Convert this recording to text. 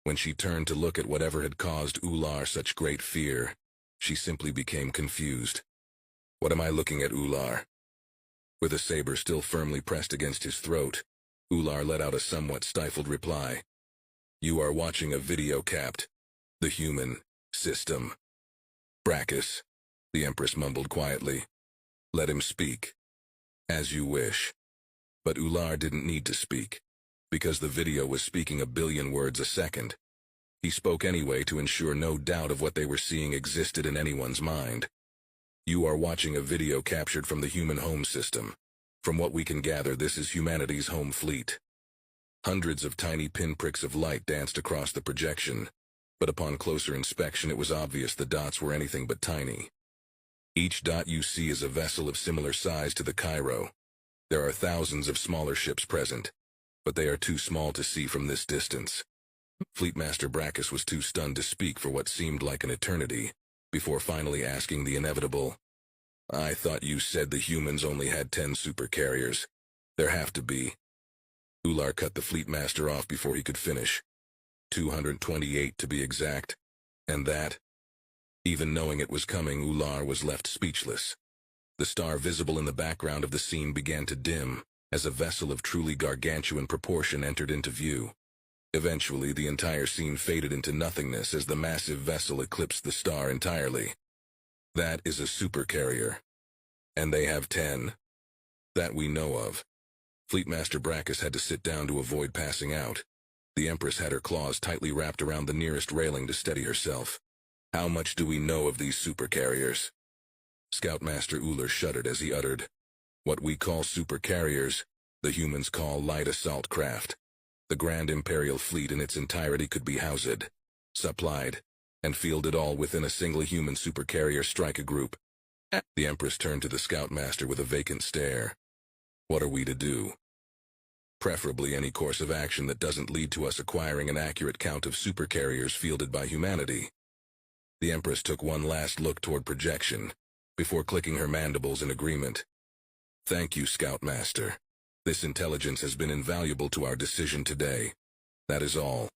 When she turned to look at whatever had caused Ular such great fear, she simply became confused. "What am I looking at, Ular?" With a saber still firmly pressed against his throat, Ular let out a somewhat stifled reply. "You are watching a video capped. The human system." "Brachus," the Empress mumbled quietly. "Let him speak." "As you wish." But Ular didn't need to speak, because the video was speaking a billion words a second. He spoke anyway to ensure no doubt of what they were seeing existed in anyone's mind. "You are watching a video captured from the human home system. From what we can gather, this is humanity's home fleet." Hundreds of tiny pinpricks of light danced across the projection, but upon closer inspection it was obvious the dots were anything but tiny. Each dot you see is a vessel of similar size to the Cairo. There are thousands of smaller ships present, but they are too small to see from this distance. Fleetmaster Brachus was too stunned to speak for what seemed like an eternity, before finally asking the inevitable, "I thought you said the humans only had 10 supercarriers. There have to be." Ular cut the Fleetmaster off before he could finish. 228 to be exact. And that? Even knowing it was coming, Ular was left speechless. The star visible in the background of the scene began to dim, as a vessel of truly gargantuan proportion entered into view. Eventually, the entire scene faded into nothingness as the massive vessel eclipsed the star entirely. That is a supercarrier. And they have 10. That we know of. Fleetmaster Brachus had to sit down to avoid passing out. The Empress had her claws tightly wrapped around the nearest railing to steady herself. "How much do we know of these supercarriers?" Scoutmaster Uller shuddered as he uttered, "What we call supercarriers, the humans call light assault craft. The Grand Imperial Fleet in its entirety could be housed, supplied, and fielded all within a single human supercarrier striker group." The Empress turned to the Scoutmaster with a vacant stare. "What are we to do?" "Preferably any course of action that doesn't lead to us acquiring an accurate count of supercarriers fielded by humanity." The Empress took one last look toward projection, before clicking her mandibles in agreement. "Thank you, Scoutmaster. This intelligence has been invaluable to our decision today. That is all."